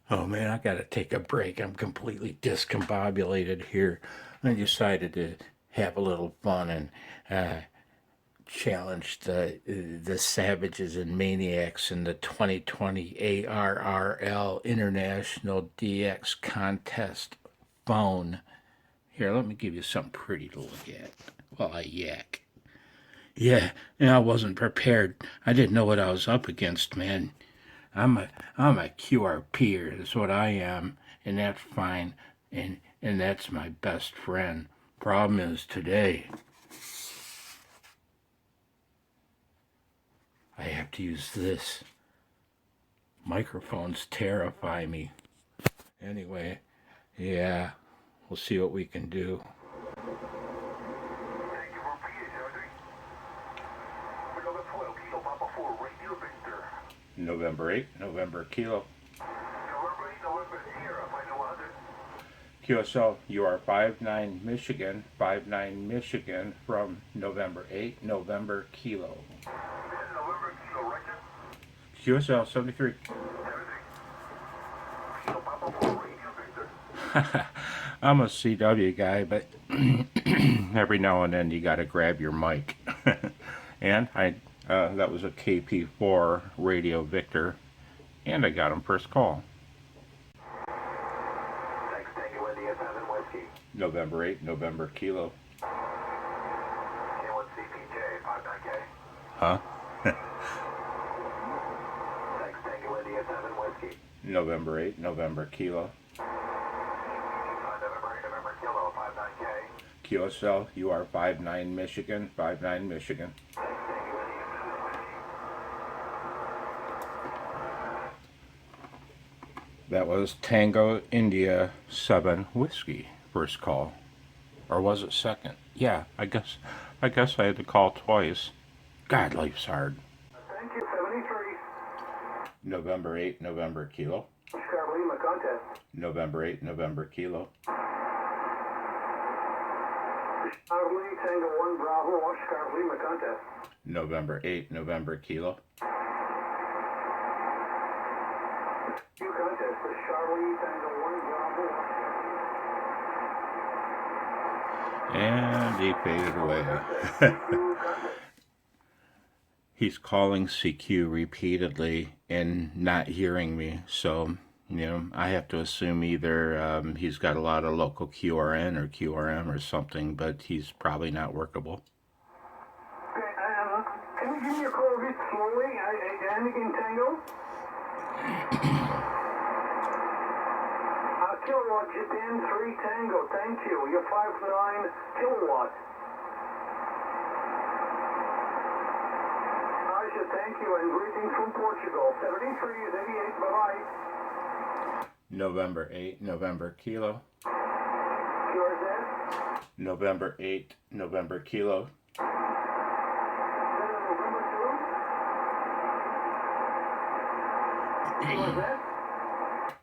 Oh man, I gotta take a break. I'm completely discombobulated here. I decided to have a little fun and challenge the Savages and Maniacs in the 2020 ARRL International DX Contest phone. Here, let me give you something pretty to look at while I yak. Yeah, I wasn't prepared. I didn't know what I was up against, man. I'm a QRPer, is what I am, and that's fine, and that's my best friend. Problem is today I have to use this. Microphones terrify me. Anyway, yeah, we'll see what we can do. November 8, November Kilo. QSL, you are 59 Michigan, 59 Michigan from November 8, November Kilo. QSL 73. I'm a CW guy, but every now and then you gotta grab your mic. And that was a KP4 Radio Victor, and I got him first call. November 8, November Kilo. Huh? November 8, November Kilo. QSL, you are 59 Michigan, 59 Michigan. That was Tango India 7 Whiskey, first call. Or was it second? Yeah, I guess I had to call twice. God, life's hard. Thank you, 73. November 8, November Kilo. Charlie, my contest. November 8, November Kilo. Charlie, Tango 1, Bravo, Oscar, Lima contest. November 8, November Kilo. Q contest for Charlie, Tango 1, Bravo, Oscar. And he faded away. He's calling CQ repeatedly and not hearing me, so I have to assume either he's got a lot of local QRN or QRM or something, but he's probably not workable. Okay, can you give me a call a bit slowly? Anakin Tango? Kilowatt, Japan 3 Tango, thank you. You're 59 kilowatts. Thank you, and greetings from Portugal. 73 is 88, bye-bye. November 8, November Kilo. QRZ? November 8, November Kilo. November 2? QRZ?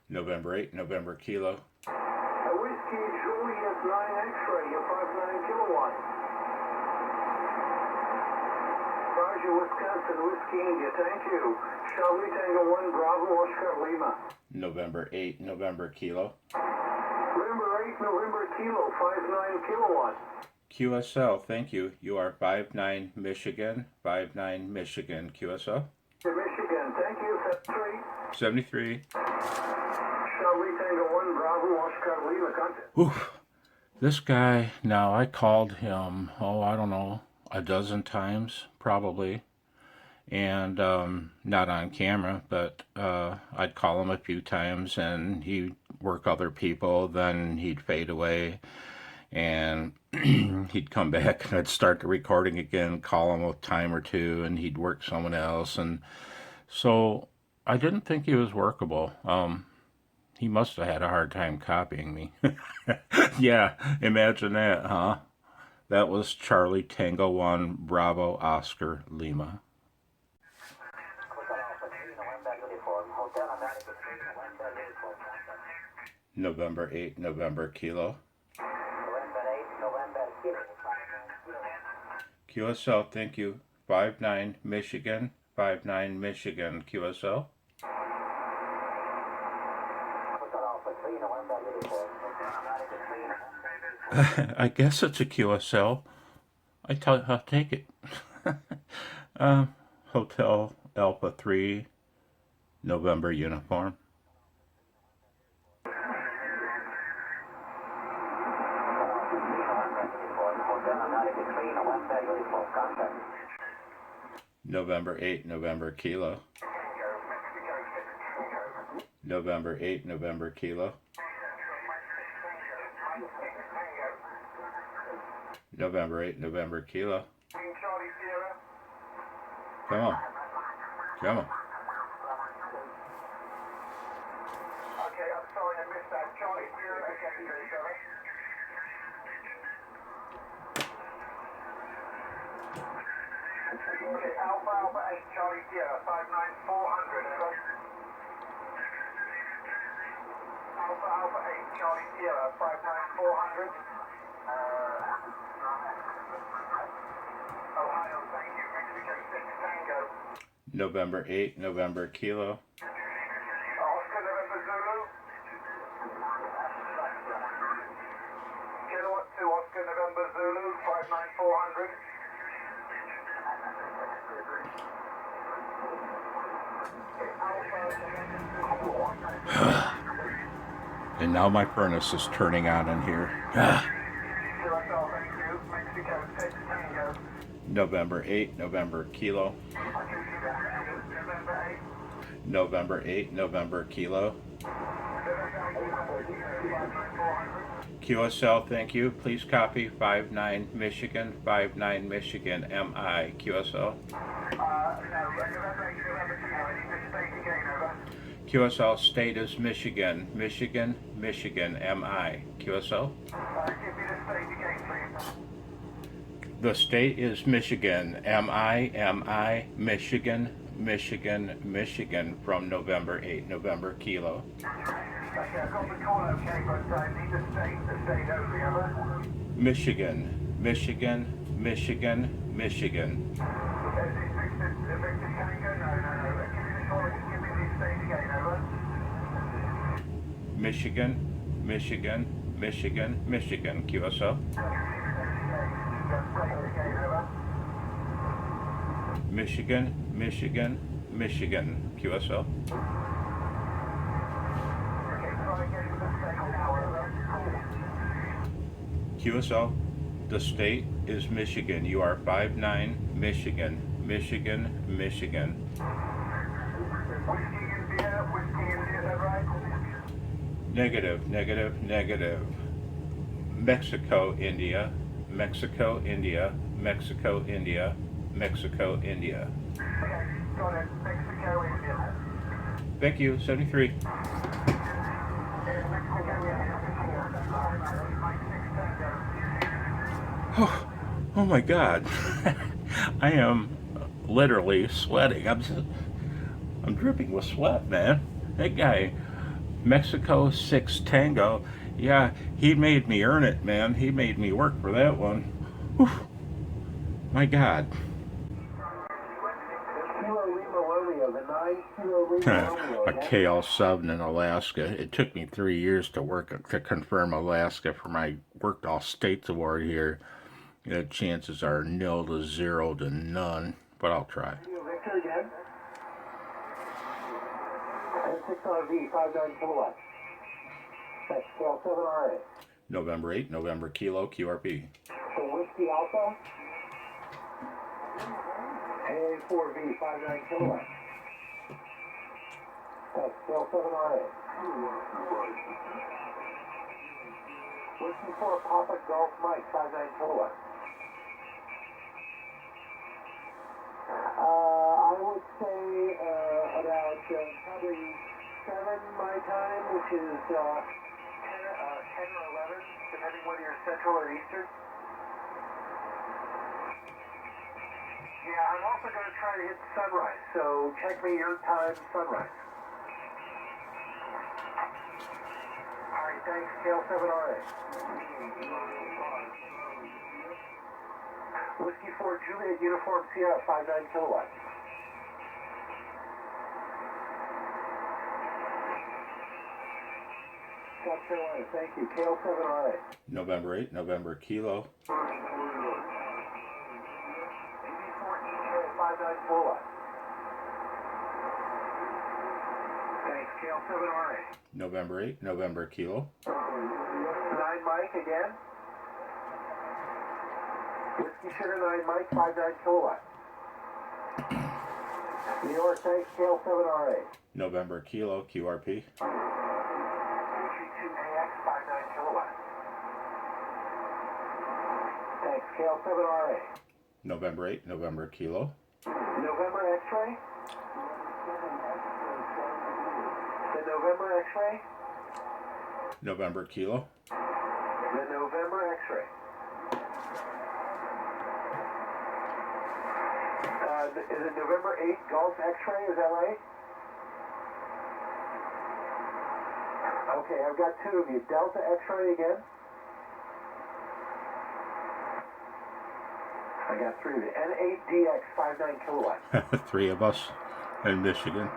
November 8, November Kilo. Whiskey Juliet 9 X-ray, you're 59 kilowatts. Roger, Wisconsin, Whiskey India, thank you. Charlie Tango 1, Bravo, Oscar, Lima. November 8, November Kilo. November 8, November Kilo, 59 kilowatts. QSL, thank you. You are 59 Michigan, 59 Michigan. QSL? Michigan, thank you. 73. 73. Charlie Tango 1, Bravo, Oscar, Lima, contact. Oof. This guy, now I called him, I don't know, a dozen times, probably. And not on camera, but I'd call him a few times and he'd work other people, then he'd fade away and he'd come back and I'd start the recording again, call him a time or two, and he'd work someone else. And so I didn't think he was workable. He must have had a hard time copying me. Yeah, imagine that, huh? That was Charlie Tango 1, Bravo, Oscar, Lima. November 8, November Kilo. QSL, thank you. 59 Michigan, 59 Michigan, QSL. I guess it's a QSL. I'll take it. Hotel Alpha 3, November uniform. November 8, November Kilo. November 8, November Kilo. November 8, November Kilo. Come on. Come on. Okay, I'm sorry I missed that. Charlie Sierra, again, okay, Alpha Alpha 8, Charlie Sierra, 59400. Alpha Alpha 8, Charlie Sierra, 59400. Ohio, thank you. Mexico 6 Tango. November 8, November Kilo. Oscar November Zulu. Kilowatt 2 Oscar November Zulu, 59400. And now my furnace is turning on in here. QSL, thank you. Mexico 6 Tango. November 8, November Kilo. November 8, November Kilo. QSL, thank you. Please copy 59 Michigan, 59 Michigan, MI, QSL. QSL, state is Michigan, Michigan, Michigan, MI, QSL. The state is Michigan, MI, Michigan, Michigan, Michigan, from November 8, November Kilo. Okay, I've got the call okay, but I need the state only, ever. Michigan, Michigan, Michigan, Michigan. Victor Tango, no. Give me the state again, over. Michigan, Michigan, Michigan, Michigan, QSL. Michigan, Michigan, Michigan, QSL. QSL, the state is Michigan. You are 59 Michigan, Michigan, Michigan. Whiskey India, is that right? Negative, negative, negative. Mexico, India, Mexico, India, Mexico, India, Mexico, India. Okay, got it. Mexico, India. Thank you, 73. Oh my God. I am literally sweating. I'm dripping with sweat, man. That guy, Mexico 6 Tango, yeah, he made me earn it, man. He made me work for that one. Whew. My God. A KL7 in Alaska. It took me 3 years to confirm Alaska for my Worked All States award here. The chances are 0 to 0 to none, but I'll try. Victor again. M6RV, 59 kilowatts. That's scale 7RA. November 8, November Kilo, QRP. So Whiskey Alpha. A4V, 59 kilowatts. That's scale 7RA. Whiskey 4 Papa Golf Mike, 59 kilowatts. I would say about probably 7 my time, which is 10 or 11, depending whether you're Central or Eastern. Yeah, I'm also going to try to hit sunrise, so check me your time, sunrise. All right, thanks, KL7RA. Whiskey 4 Juliet Uniform Sierra, 59 kilowatts. South Carolina, thank you. KL7RA. November 8, November Kilo. AB4EK59 Thanks, KL7RA. November 8, November Kilo. 9 Mike again. Whiskey Sugar 9 Mike, 59 kilowatt. New York, thanks, KL7RA. November Kilo, QRP. H32AX, 59 kilowatt. Thanks, KL7RA. November 8, November Kilo. November X-ray. The November X-ray. November Kilo. The November X-ray. Is it November 8 Gulf X-ray? Is that right? Okay, I've got two of you. Delta X-ray again. I got three of you. N8DX 59 kilowatt. 3 of us in Michigan.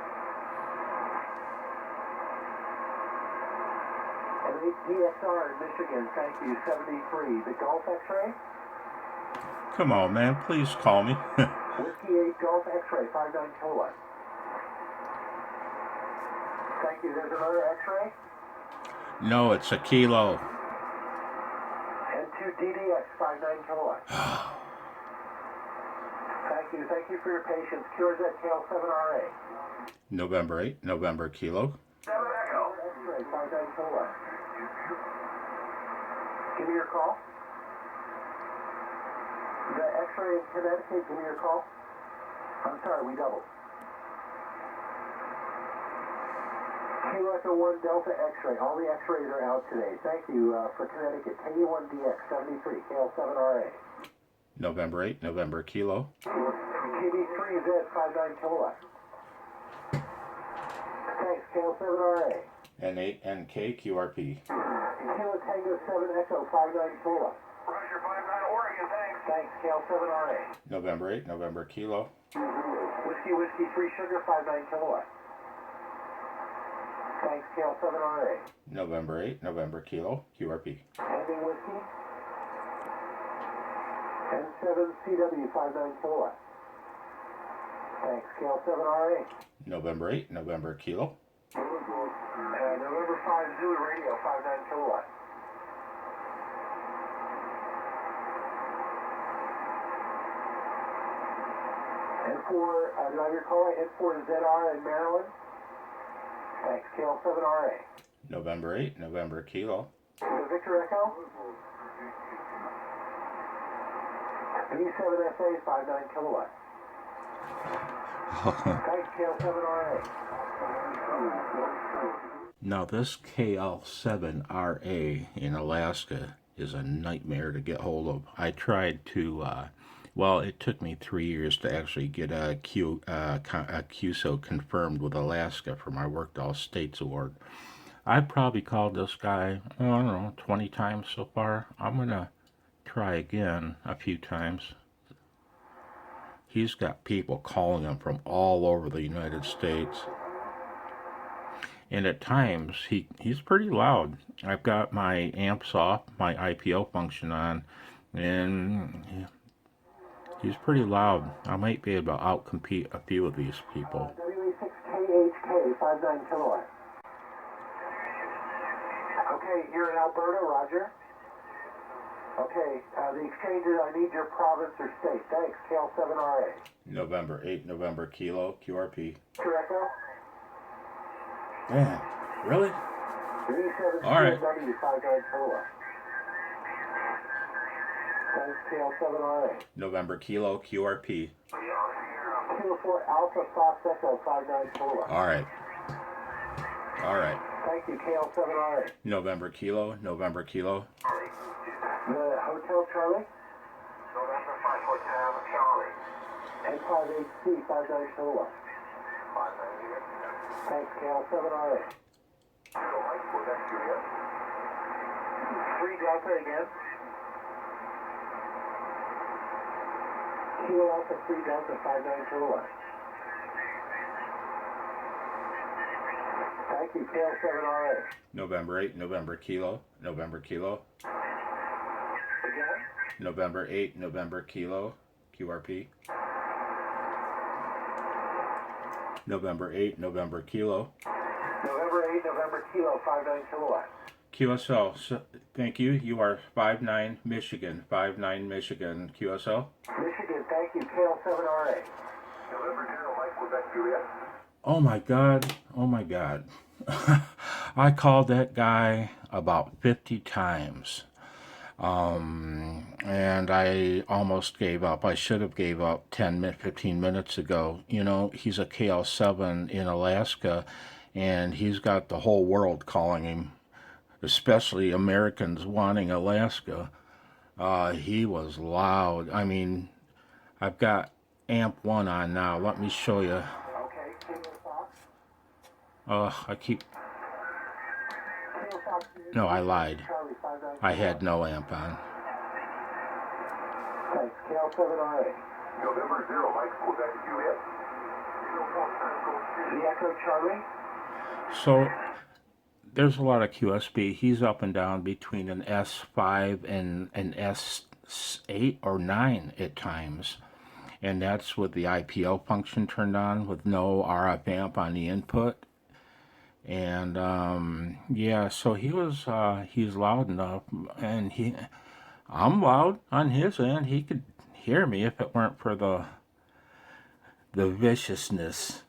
N8DXR in Michigan, thank you, 73. The Gulf X-ray? Come on, man. Please call me. Whiskey 8 Gulf X-ray, 59 kilowatt. Thank you. There's another X-ray. No, it's a Kilo. N2DDX, 59 kilowatt. Thank you for your patience. QRZ KL7RA. November 8, November Kilo. 7 Echo. X-ray, 59 kilowatt. Give me your call. The X-ray in Connecticut, give me your call. I'm sorry, we doubled. QSO1 Delta X-ray. All the X-rays are out today. Thank you for Connecticut. KU1DX 73, KL7RA. November 8, November Kilo. KB3Z 59 kilowatt. Thanks, KL7RA. N8NK QRP. Kilo Tango 7 Echo 59 kilowatt. Roger, 59 Oregon, thanks. Thanks, KL7RA. November 8, November Kilo. Whiskey 3 Sugar 59 kilowatt. Thanks, KL7RA. November 8, November Kilo QRP. Ending whiskey. M7 CW 59 kilowatt. Thanks, KL7RA. November 8, November Kilo. November 5 Zulu Radio 59 kilowatt. N4, do I have your call? N4ZR in Maryland. Thanks, KL7RA. November 8, November Kilo. Victor Echo. B7SA 59 kilowatt. Thanks, KL7RA. Now this KL7RA in Alaska is a nightmare to get hold of. I tried to, well, it took me 3 years to actually get a QSO confirmed with Alaska for my Worked All States award. I've probably called this guy, I don't know, 20 times so far. I'm going to try again a few times. He's got people calling him from all over the United States. And at times, he's pretty loud. I've got my amps off, my IPO function on, and he's pretty loud. I might be able to outcompete a few of these people. WA6KHK 59 kilowatt. Okay, you're in Alberta, Roger. Okay, the exchanges, I need your province or state. Thanks, KL7RA. November 8, November Kilo, QRP. Echo. Man, really? V7 All right. CW 59 kilowatt. Thanks, KL7RA. November Kilo, QRP. Kilo 4 Alpha Fox Echo 59 kilowatt. All right. All right. Thank you, KL7RA. November Kilo, November Kilo. The Hotel Charlie. November 5 Hotel Charlie. N58C 59 kilowatt. Thanks, KL7RA. 3 Delta again. Kilo Alpha 3 Delta 59 kilowatt. thank you, KL7RA. November 8, November Kilo, November Kilo. Again? November 8, November Kilo, QRP. November 8, November Kilo. November 8, November Kilo, 59 kilowatt. QSL, so, thank you. You are 59 Michigan, 59 Michigan, QSL. Michigan, thank you, KL7RA. November 0, Mike, Quebec, Juliet. Oh my God, oh my God. I called that guy about 50 times. And I almost gave up. I should have gave up 15 minutes ago. You know, he's a KL7 in Alaska, and he's got the whole world calling him, especially Americans wanting Alaska. He was loud. I mean, I've got amp 1 on now. Let me show you. Okay, Kilo Fox. I keep... Kilo Fox. No, I lied. Charlie, 59 I had no amp on. Thanks, KL7RA. November 0, Mike, Quebec, Juliet. The Echo Charlie. So there's a lot of QSB. He's up and down between an S5 and an S8 or 9 at times. And that's with the IPO function turned on with no RF amp on the input. And yeah, so he's loud enough, and I'm loud on his end. He could hear me if it weren't for the viciousness,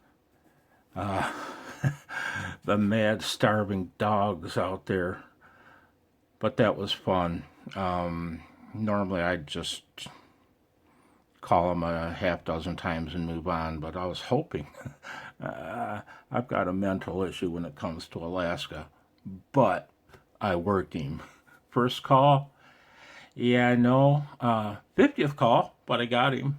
the mad starving dogs out there. But that was fun. Normally I'd just call him a half dozen times and move on, but I was hoping. I've got a mental issue when it comes to Alaska, but I worked him. First call, yeah, no. 50th call, but I got him.